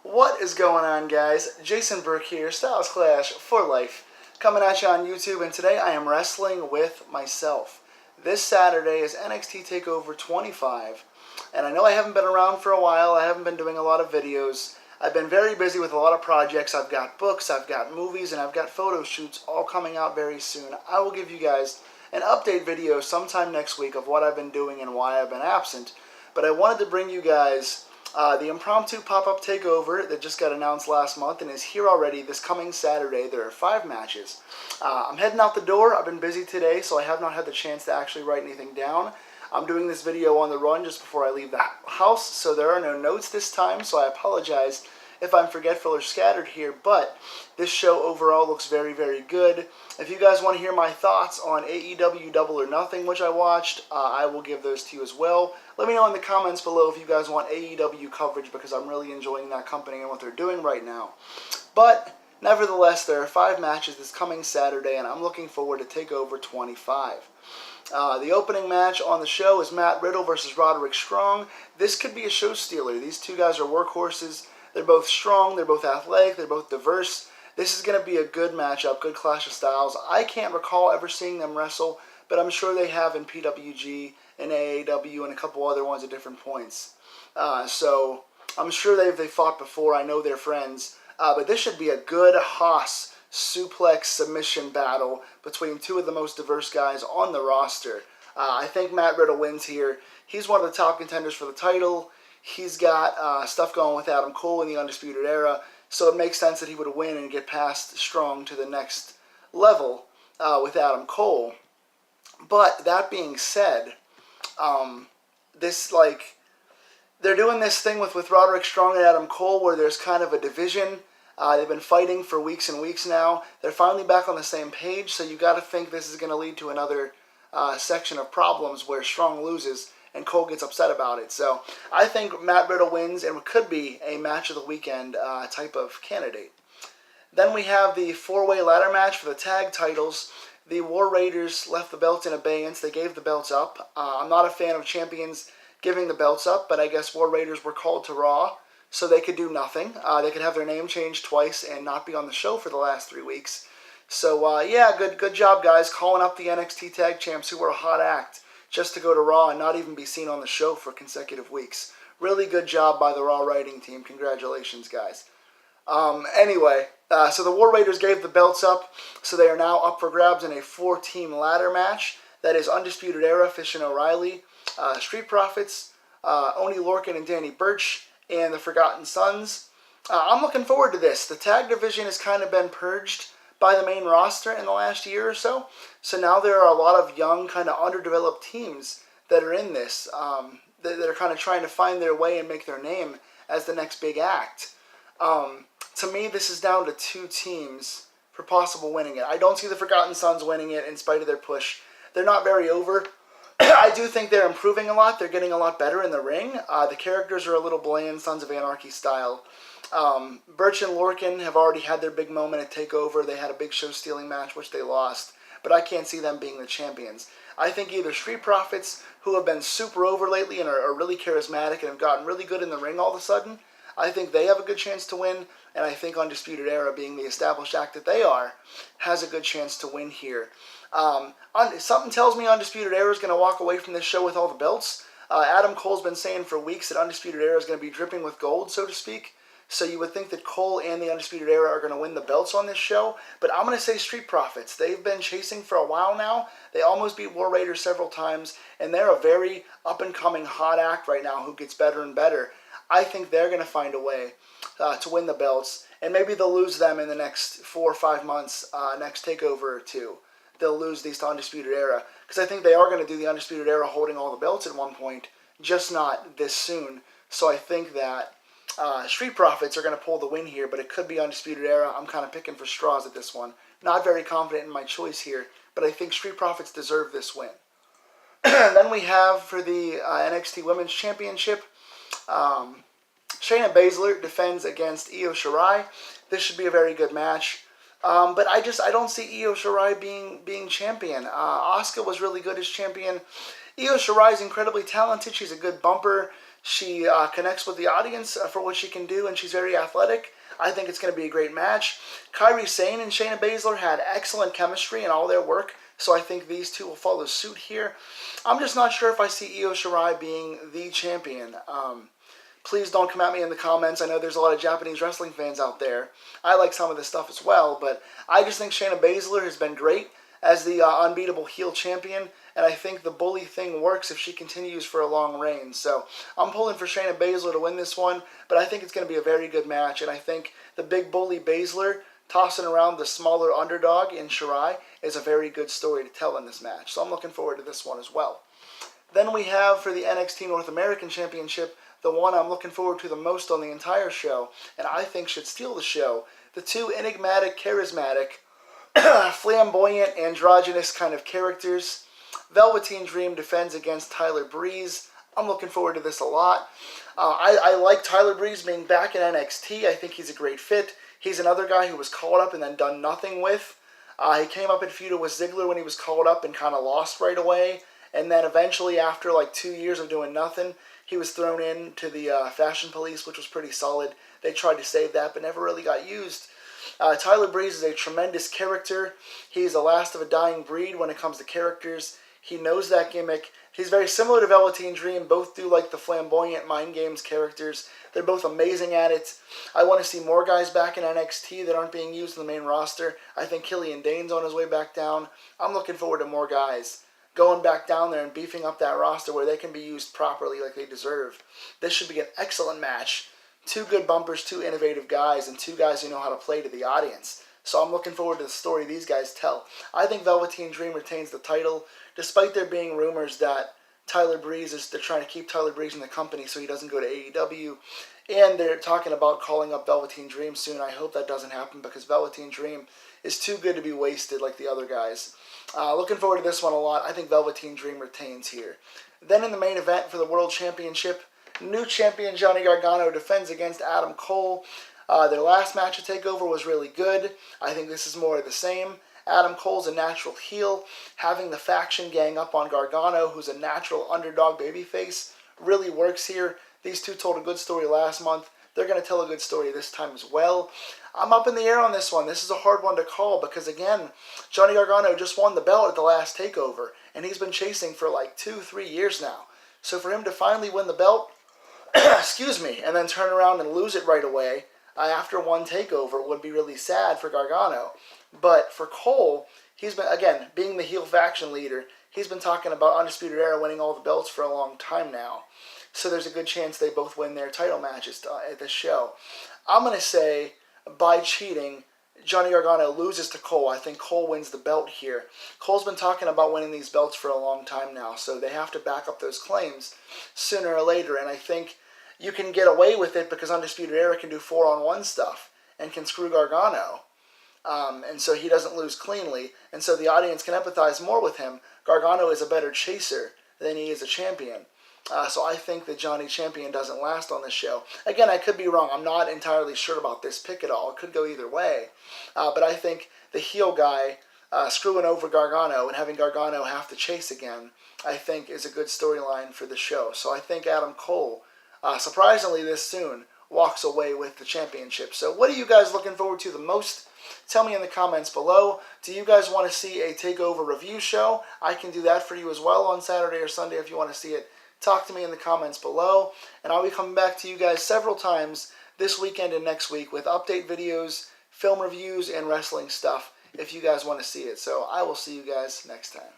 What is going on, guys? Jason Burke here, Styles Clash for Life, coming at you on YouTube, and today I am wrestling with myself. This Saturday is NXT Takeover 25, and I know I haven't been around for a while. I haven't been doing a lot of videos. I've been very busy with a lot of projects. I've got books, I've got movies, and I've got photo shoots all coming out very soon. I will give you guys an update video sometime next week of what I've been doing and why I've been absent, but I wanted to bring you guys the impromptu pop-up takeover that just got announced last month and is here already this coming Saturday. There are 5 matches. I'm heading out the door. I've been busy today, so I have not had the chance to actually write anything down. I'm doing this video on the run just before I leave the house, so there are no notes this time, so I apologize if I'm forgetful or scattered here, but this show overall looks very, very good. If you guys want to hear my thoughts on AEW Double or Nothing, which I watched, I will give those to you as well. Let me know in the comments below if you guys want AEW coverage, because I'm really enjoying that company and what they're doing right now. But nevertheless, there are 5 matches this coming Saturday, and I'm looking forward to TakeOver 25. The opening match on the show is Matt Riddle versus Roderick Strong. This could be a show stealer. These two guys are workhorses. They're both strong, they're both athletic, they're both diverse. This is going to be a good matchup, good clash of styles. I can't recall ever seeing them wrestle, but I'm sure they have in PWG and AAW and a couple other ones at different points. So I'm sure they've fought before. I know they're friends. But this should be a good Haas suplex submission battle between two of the most diverse guys on the roster. I think Matt Riddle wins here. He's one of the top contenders for the title. He's got stuff going with Adam Cole in the Undisputed Era, so it makes sense that he would win and get past Strong to the next level with Adam Cole. But that being said, they're doing this thing with Roderick Strong and Adam Cole where there's kind of a division. They've been fighting for weeks and weeks now. They're finally back on the same page, so you got to think this is going to lead to another section of problems where Strong loses and Cole gets upset about it. So I think Matt Riddle wins and could be a match of the weekend type of candidate. Then we have the 4-way ladder match for the tag titles. The War Raiders left the belts in abeyance. They gave the belts up. I'm not a fan of champions giving the belts up, but I guess War Raiders were called to Raw, so they could do nothing. They could have their name changed twice and not be on the show for the last 3 weeks. So yeah, good job, guys, calling up the NXT Tag Champs, who were a hot act, just to go to Raw and not even be seen on the show for consecutive weeks. Really good job by the Raw writing team. Congratulations, guys. Anyway, so the War Raiders gave the belts up, so they are now up for grabs in a 4-team ladder match. That is Undisputed Era, Fish and O'Reilly, Street Profits, Oney Lorcan and Danny Burch, and the Forgotten Sons. I'm looking forward to this. The tag division has kind of been purged by the main roster in the last year or so. So now there are a lot of young, kind of underdeveloped teams that are in this, that are kind of trying to find their way and make their name as the next big act. To me, this is down to 2 teams for possible winning it. I don't see the Forgotten Sons winning it in spite of their push. They're not very over. I do think they're improving a lot. They're getting a lot better in the ring. The characters are a little bland, Sons of Anarchy style. Burch and Lorcan have already had their big moment at TakeOver. They had a big show-stealing match, which they lost. But I can't see them being the champions. I think either Street Profits, who have been super over lately and are really charismatic and have gotten really good in the ring all of a sudden, I think they have a good chance to win. And I think Undisputed Era, being the established act that they are, has a good chance to win here. Something tells me Undisputed Era is going to walk away from this show with all the belts. Adam Cole's been saying for weeks that Undisputed Era is going to be dripping with gold, so to speak. So you would think that Cole and the Undisputed Era are going to win the belts on this show. But I'm going to say Street Profits. They've been chasing for a while now. They almost beat War Raiders several times. And they're a very up-and-coming hot act right now who gets better and better. I think they're going to find a way to win the belts. And maybe they'll lose them in the next 4 or 5 months, next TakeOver or 2. They'll lose these to Undisputed Era. Because I think they are going to do the Undisputed Era holding all the belts at one point. Just not this soon. So I think that Street Profits are going to pull the win here, but it could be Undisputed Era. I'm kind of picking for straws at this one. Not very confident in my choice here, but I think Street Profits deserve this win. Then we have for the NXT Women's Championship, Shayna Baszler defends against Io Shirai. This should be a very good match. But I don't see Io Shirai being champion. Asuka was really good as champion. Io Shirai is incredibly talented. She's a good bumper. She connects with the audience for what she can do, and she's very athletic. I think it's going to be a great match. Kairi Sane and Shayna Baszler had excellent chemistry in all their work, so I think these two will follow suit here. I'm just not sure if I see Io Shirai being the champion. Please don't come at me in the comments. I know there's a lot of Japanese wrestling fans out there. I like some of this stuff as well, but I just think Shayna Baszler has been great as the unbeatable heel champion, and I think the bully thing works if she continues for a long reign. So I'm pulling for Shayna Baszler to win this one, but I think it's going to be a very good match, and I think the big bully Baszler tossing around the smaller underdog in Shirai is a very good story to tell in this match. So I'm looking forward to this one as well. Then we have for the NXT North American Championship, the one I'm looking forward to the most on the entire show, and I think should steal the show. The two enigmatic, charismatic, flamboyant, androgynous kind of characters. Velveteen Dream defends against Tyler Breeze. I'm looking forward to this a lot. I like Tyler Breeze being back in NXT. I think he's a great fit. He's another guy who was called up and then done nothing with. He came up and feuded with Ziggler when he was called up and kind of lost right away. And then eventually, after like 2 years of doing nothing, he was thrown into the Fashion Police, which was pretty solid. They tried to save that, but never really got used. Tyler Breeze is a tremendous character. He's the last of a dying breed when it comes to characters. He knows that gimmick. He's very similar to Velveteen Dream. Both do like the flamboyant mind games characters. They're both amazing at it. I want to see more guys back in NXT that aren't being used in the main roster. I think Killian Dane's on his way back down. I'm looking forward to more guys going back down there and beefing up that roster where they can be used properly like they deserve. This should be an excellent match. Two good bumpers, two innovative guys, and two guys who know how to play to the audience. So I'm looking forward to the story these guys tell. I think Velveteen Dream retains the title, despite there being rumors that they're trying to keep Tyler Breeze in the company so he doesn't go to AEW. And they're talking about calling up Velveteen Dream soon. I hope that doesn't happen because Velveteen Dream is too good to be wasted like the other guys. Looking forward to this one a lot. I think Velveteen Dream retains here. Then in the main event for the World Championship, new champion Johnny Gargano defends against Adam Cole. Their last match at Takeover was really good. I think this is more of the same. Adam Cole's a natural heel. Having the faction gang up on Gargano, who's a natural underdog babyface, really works here. These two told a good story last month. They're going to tell a good story this time as well. I'm up in the air on this one. This is a hard one to call because, again, Johnny Gargano just won the belt at the last Takeover, and he's been chasing for like 2-3 years now. So for him to finally win the belt, excuse me, and then turn around and lose it right away after one Takeover would be really sad for Gargano. But for Cole, he's been, again, being the heel faction leader, he's been talking about Undisputed Era winning all the belts for a long time now. So there's a good chance they both win their title matches at this show. I'm going to say, by cheating, Johnny Gargano loses to Cole. I think Cole wins the belt here. Cole's been talking about winning these belts for a long time now, so they have to back up those claims sooner or later. And I think you can get away with it because Undisputed Era can do 4-on-1 stuff and can screw Gargano. And so he doesn't lose cleanly. And so the audience can empathize more with him. Gargano is a better chaser than he is a champion. So I think the Johnny Champion doesn't last on this show. Again, I could be wrong. I'm not entirely sure about this pick at all. It could go either way. But I think the heel guy screwing over Gargano and having Gargano have to chase again, I think is a good storyline for the show. So I think Adam Cole, surprisingly this soon, walks away with the championship. So what are you guys looking forward to the most? Tell me in the comments below. Do you guys want to see a TakeOver review show? I can do that for you as well on Saturday or Sunday if you want to see it. Talk to me in the comments below, and I'll be coming back to you guys several times this weekend and next week with update videos, film reviews, and wrestling stuff if you guys want to see it. So I will see you guys next time.